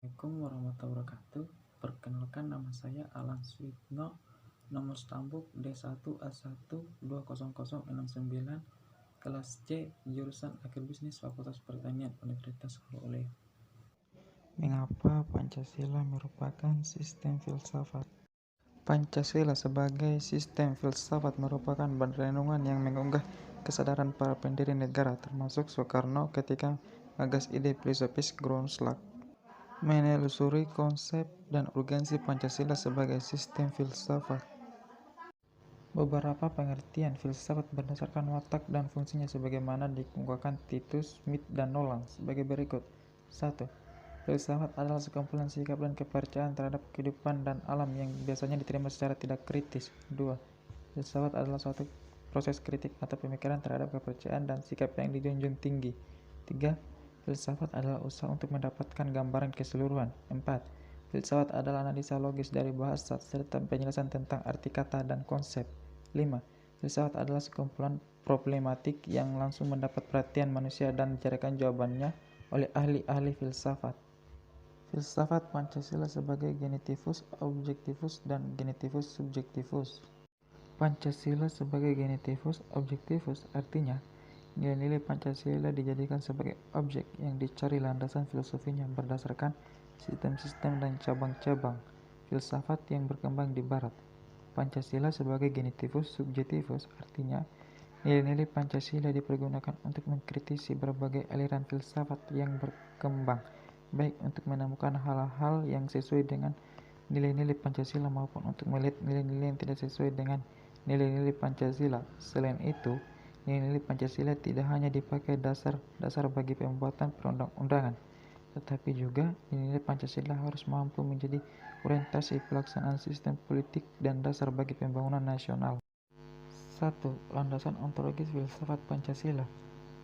Assalamualaikum warahmatullahi wabarakatuh. Perkenalkan, nama saya Alan Suyitno, nomor stambuk D1A1200069, kelas C, jurusan Agribisnis Fakultas Pertanian, Universitas Hulu Oleh. Mengapa Pancasila merupakan sistem filsafat? Pancasila sebagai sistem filsafat merupakan renungan yang mengunggah kesadaran para pendiri negara, termasuk Soekarno ketika menggagas ide filosofis Grundslag, menelusuri konsep dan urgensi Pancasila sebagai sistem filsafat. Beberapa pengertian filsafat berdasarkan watak dan fungsinya sebagaimana dikemukakan Titus, Smith, dan Nolan sebagai berikut. 1. Filsafat adalah sekumpulan sikap dan kepercayaan terhadap kehidupan dan alam yang biasanya diterima secara tidak kritis. 2. Filsafat adalah suatu proses kritik atau pemikiran terhadap kepercayaan dan sikap yang dijunjung tinggi. 3. Filsafat adalah usaha untuk mendapatkan gambaran keseluruhan. 4. Filsafat adalah analisa logis dari bahasa serta penjelasan tentang arti kata dan konsep. 5. Filsafat adalah sekumpulan problematik yang langsung mendapat perhatian manusia dan dicarikan jawabannya oleh ahli-ahli filsafat. Filsafat Pancasila sebagai genitivus objektivus dan genitivus subjektivus. Pancasila sebagai genitivus objektivus artinya nilai-nilai Pancasila dijadikan sebagai objek yang dicari landasan filosofinya berdasarkan sistem-sistem dan cabang-cabang filsafat yang berkembang di Barat. Pancasila sebagai genitivus subjektivus artinya nilai-nilai Pancasila dipergunakan untuk mengkritisi berbagai aliran filsafat yang berkembang, baik untuk menemukan hal-hal yang sesuai dengan nilai-nilai Pancasila maupun untuk melihat nilai-nilai yang tidak sesuai dengan nilai-nilai Pancasila. Selain itu, nilai-nilai Pancasila tidak hanya dipakai dasar bagi pembuatan perundang-undangan, tetapi juga nilai Pancasila harus mampu menjadi orientasi pelaksanaan sistem politik dan dasar bagi pembangunan nasional. 1. Landasan ontologis filsafat Pancasila.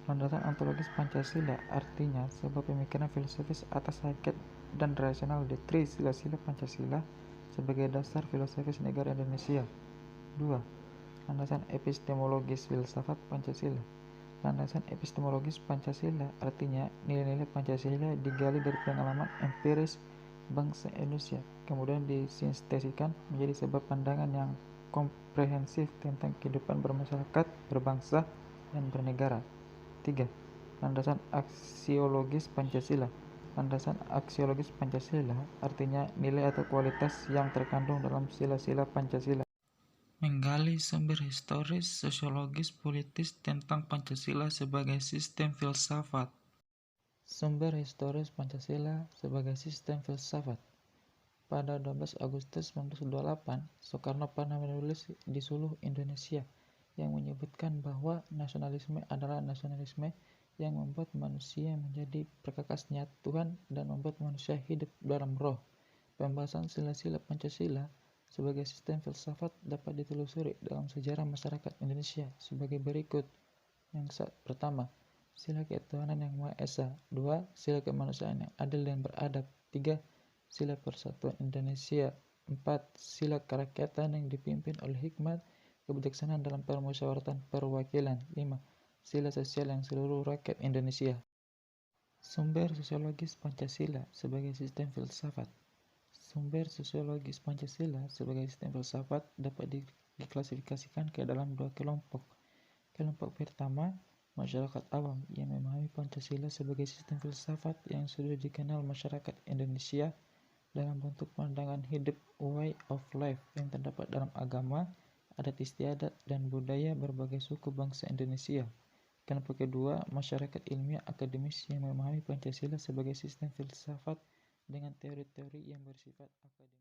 Landasan ontologis Pancasila artinya sebuah pemikiran filosofis atas hakikat dan rasional di Trisila Pancasila sebagai dasar filosofis negara Indonesia. 2. Landasan epistemologis filsafat Pancasila. Landasan epistemologis Pancasila artinya nilai-nilai Pancasila digali dari pengalaman empiris bangsa Indonesia, kemudian disintetiskan menjadi sebuah pandangan yang komprehensif tentang kehidupan bermasyarakat, berbangsa, dan bernegara. 3. Landasan aksiologis Pancasila. Landasan aksiologis Pancasila artinya nilai atau kualitas yang terkandung dalam sila-sila Pancasila. Menggali sumber historis, sosiologis, politis tentang Pancasila sebagai sistem filsafat. Sumber historis Pancasila sebagai sistem filsafat. Pada 12 Agustus 1928, Soekarno pernah menulis di Suluh Indonesia yang menyebutkan bahwa nasionalisme adalah nasionalisme yang membuat manusia menjadi perkakas niat Tuhan dan membuat manusia hidup dalam roh. Pembahasan sila-sila Pancasila sebagai sistem filsafat dapat ditelusuri dalam sejarah masyarakat Indonesia sebagai berikut. Yang pertama, sila ketuhanan yang Maha Esa. 2. Sila kemanusiaan yang adil dan beradab. 3. Sila persatuan Indonesia. 4. Sila kerakyatan yang dipimpin oleh hikmat kebijaksanaan dalam permusyawaratan perwakilan. 5. Sila sosial yang seluruh rakyat Indonesia. Sumber sosiologis Pancasila sebagai sistem filsafat. Sumber sosiologis Pancasila sebagai sistem filsafat dapat diklasifikasikan ke dalam dua kelompok. Kelompok pertama, masyarakat awam yang memahami Pancasila sebagai sistem filsafat yang sudah dikenal masyarakat Indonesia dalam bentuk pandangan hidup way of life yang terdapat dalam agama, adat istiadat, dan budaya berbagai suku bangsa Indonesia. Kelompok kedua, masyarakat ilmiah akademis yang memahami Pancasila sebagai sistem filsafat dengan teori-teori yang bersifat akademik.